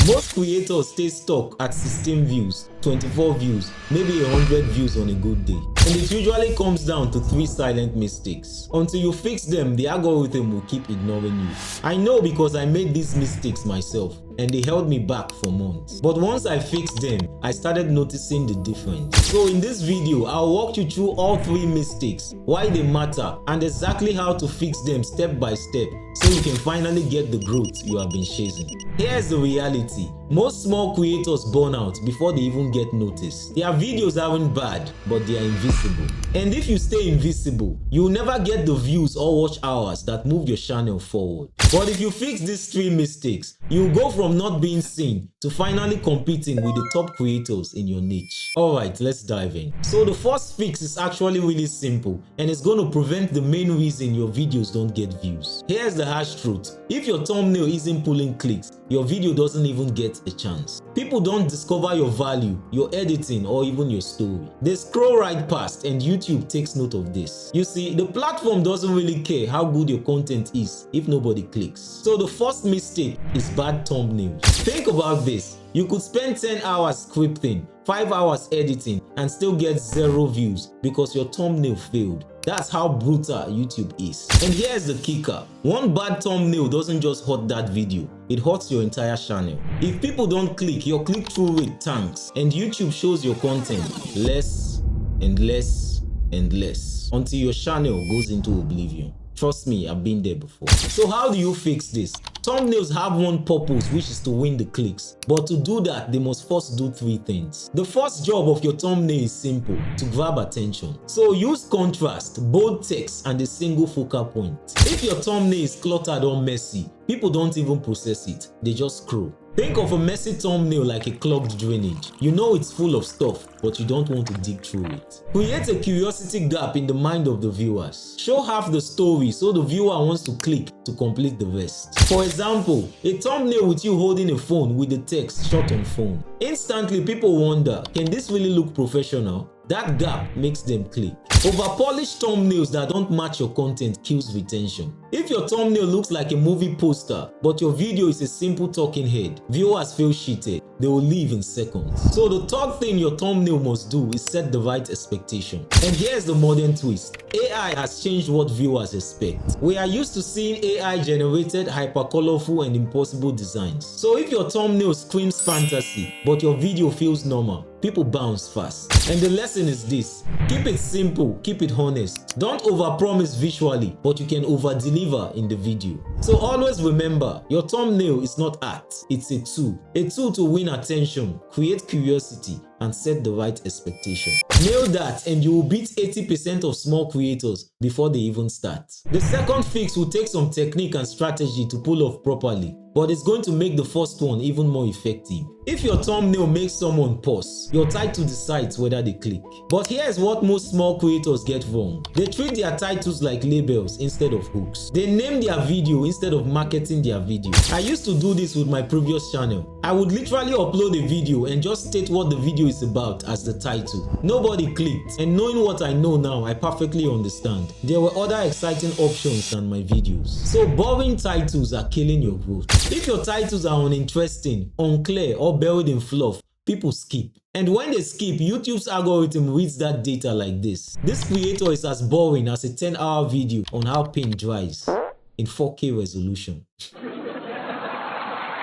Most creators stay stuck at 16 views, 24 views, maybe 100 views on a good day. And it usually comes down to 3 silent mistakes. Until you fix them, the algorithm will keep ignoring you. I know because I made these mistakes myself, and they held me back for months. But once I fixed them, I started noticing the difference. So in this video, I'll walk you through all 3 mistakes, why they matter, and exactly how to fix them step by step so you can finally get the growth you have been chasing. Here's the reality. Most small creators burn out before they even get noticed. Their videos aren't bad, but they are invisible. And if you stay invisible, you'll never get the views or watch hours that move your channel forward. But if you fix these 3 mistakes, you'll go from not being seen to finally competing with the top creators in your niche. Alright, let's dive in. So the first fix is actually really simple, and it's going to prevent the main reason your videos don't get views. Here's the harsh truth. If your thumbnail isn't pulling clicks, your video doesn't even get a chance. People don't discover your value, your editing, or even your story. They scroll right past, and YouTube takes note of this. You see, the platform doesn't really care how good your content is if nobody clicks. So the first mistake is bad thumbnails. Think about this. You could spend 10 hours scripting, 5 hours editing, and still get 0 views because your thumbnail failed. That's how brutal YouTube is. And here's the kicker. One bad thumbnail doesn't just hurt that video, it hurts your entire channel. If people don't click, your click-through rate tanks, and YouTube shows your content less and less and less until your channel goes into oblivion. Trust me, I've been there before. So how do you fix this? Thumbnails have one purpose, which is to win the clicks. But to do that, they must first do 3 things. The first job of your thumbnail is simple: to grab attention. So use contrast, bold text, and a single focal point. If your thumbnail is cluttered or messy, people don't even process it, they just scroll. Think of a messy thumbnail like a clogged drainage. You know it's full of stuff, but you don't want to dig through it. Create a curiosity gap in the mind of the viewers. Show half the story so the viewer wants to click to complete the rest. For example, a thumbnail with you holding a phone with the text "shot on phone." Instantly people wonder, can this really look professional? That gap makes them click. Over-polished thumbnails that don't match your content kills retention. If your thumbnail looks like a movie poster, but your video is a simple talking head, viewers feel cheated. They will leave in seconds. So the third thing your thumbnail must do is set the right expectation. And here's the modern twist. AI has changed what viewers expect. We are used to seeing AI-generated, hyper-colorful, and impossible designs. So if your thumbnail screams fantasy, but your video feels normal, people bounce fast. And the lesson is this: keep it simple, keep it honest. Don't overpromise visually, but you can overdeliver in the video. So always remember, your thumbnail is not art, it's a tool. A tool to win attention, create curiosity, and set the right expectation. Nail that and you will beat 80% of small creators before they even start. The second fix will take some technique and strategy to pull off properly, but it's going to make the first one even more effective. If your thumbnail makes someone pause, your title decides whether they click. But here's what most small creators get wrong. They treat their titles like labels instead of hooks. They name their video instead of marketing their video. I used to do this with my previous channel. I would literally upload a video and just state what the video is about as the title. Nobody clicked, and knowing what I know now, I perfectly understand. There were other exciting options than my videos. So boring titles are killing your growth. If your titles are uninteresting, unclear, or buried in fluff, people skip. And when they skip, YouTube's algorithm reads that data like this: this creator is as boring as a 10-hour video on how paint dries in 4K resolution.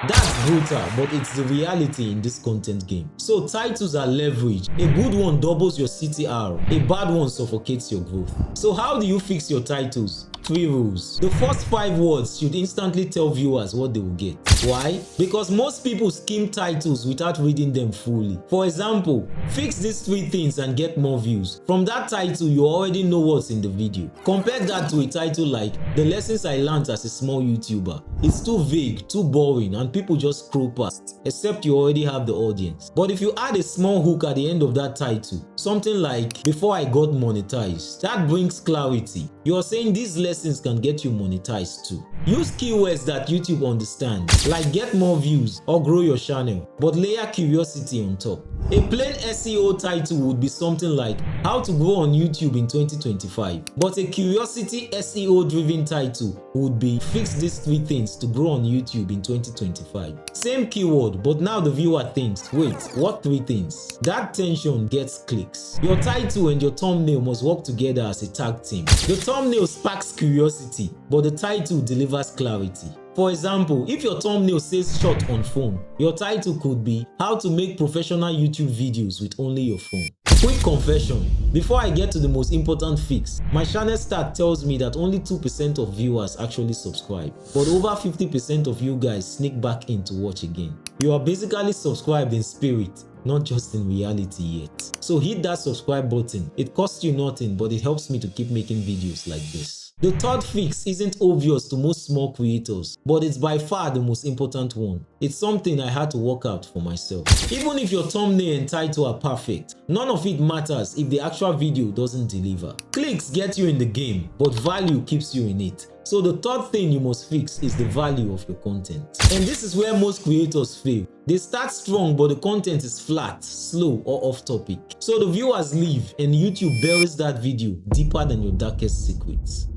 That's brutal, but it's the reality in this content game. So titles are leverage. A good one doubles your CTR, a bad one suffocates your growth. So how do you fix your titles? 3 rules. The first 5 words should instantly tell viewers what they will get. Why? Because most people skim titles without reading them fully. For example, fix these 3 things and get more views. From that title, you already know what's in the video. Compare that to a title like "The Lessons I Learned as a Small YouTuber." It's too vague, too boring, and people just scroll past, except you already have the audience. But if you add a small hook at the end of that title, something like "Before I got monetized," that brings clarity. You are saying these lessons can get you monetized too. Use keywords that YouTube understands, like get more views or grow your channel, but layer curiosity on top. A plain SEO title would be something like how to grow on YouTube in 2025, but a curiosity SEO driven title would be fix these 3 things to grow on YouTube in 2025. Same keyword, but now the viewer thinks, wait, what 3 things? That tension gets clicks. Your title and your thumbnail must work together as a tag team. The thumbnail sparks curiosity, but the title delivers clarity. For example, if your thumbnail says shot on phone, your title could be how to make professional YouTube videos with only your phone. Quick confession, before I get to the most important fix, my channel stat tells me that only 2% of viewers actually subscribe, but over 50% of you guys sneak back in to watch again. You are basically subscribed in spirit, not just in reality yet. So hit that subscribe button. It costs you nothing, but it helps me to keep making videos like this. The third fix isn't obvious to most small creators, but it's by far the most important one. It's something I had to work out for myself. Even if your thumbnail and title are perfect, none of it matters if the actual video doesn't deliver. Clicks get you in the game, but value keeps you in it. So the third thing you must fix is the value of your content. And this is where most creators fail. They start strong, but the content is flat, slow, or off topic. So the viewers leave and YouTube buries that video deeper than your darkest secrets.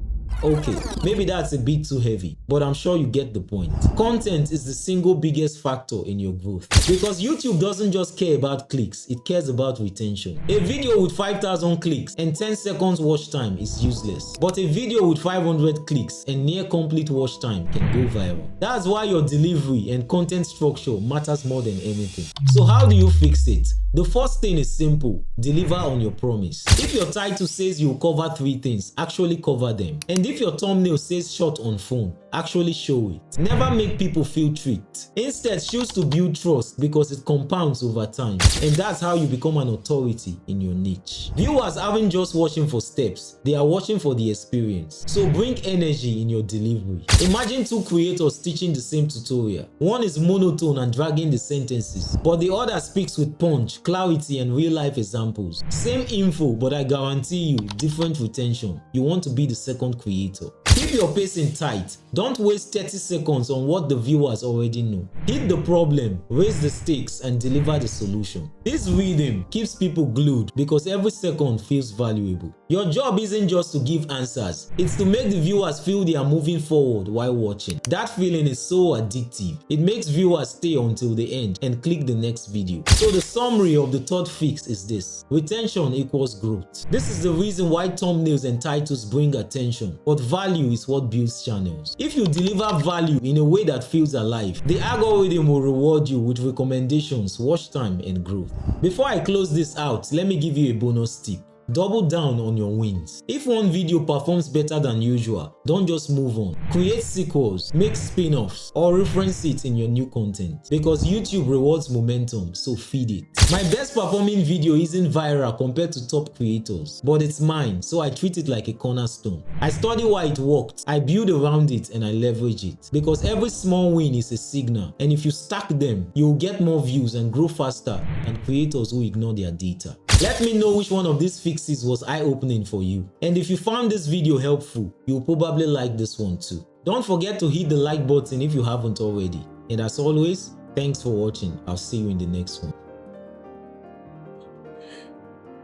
Okay, maybe that's a bit too heavy, but I'm sure you get the point. Content is the single biggest factor in your growth, because YouTube doesn't just care about clicks, it cares about retention. A video with 5,000 clicks and 10 seconds watch time is useless, but a video with 500 clicks and near complete watch time can go viral. That's why your delivery and content structure matters more than anything. So how do you fix it? The first thing is simple: deliver on your promise. If your title says you'll cover 3 things, actually cover them. And if your thumbnail says shot on phone, actually show it. Never make people feel tricked. Instead, choose to build trust, because it compounds over time. And that's how you become an authority in your niche. Viewers aren't just watching for steps, they are watching for the experience. So bring energy in your delivery. Imagine 2 creators teaching the same tutorial. One is monotone and dragging the sentences, but the other speaks with punch, clarity, and real life examples. Same info, but I guarantee you different retention. You want to be the second creator. Keep your pacing tight. Don't waste 30 seconds on what the viewers already know. Hit the problem, raise the stakes, and deliver the solution. This rhythm keeps people glued, because every second feels valuable. Your job isn't just to give answers, it's to make the viewers feel they are moving forward while watching. That feeling is so addictive. It makes viewers stay until the end and click the next video. So the summary of the third fix is this: retention equals growth. This is the reason why thumbnails and titles bring attention, but value is what builds channels. If you deliver value in a way that feels alive, the algorithm will reward you with recommendations, watch time, and growth. Before I close this out, let me give you a bonus tip. Double down on your wins. If one video performs better than usual, don't just move on. Create sequels, make spin-offs, or reference it in your new content, because YouTube rewards momentum, so feed it. My best performing video isn't viral compared to top creators, but it's mine, so I treat it like a cornerstone. I study why it worked, I build around it, and I leverage it, because every small win is a signal, and if you stack them, you'll get more views and grow faster than creators who ignore their data. Let me know which one of these fixes was eye-opening for you. And if you found this video helpful, you'll probably like this one too. Don't forget to hit the like button if you haven't already. And as always, thanks for watching. I'll see you in the next one.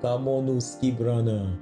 Come on, skip runner.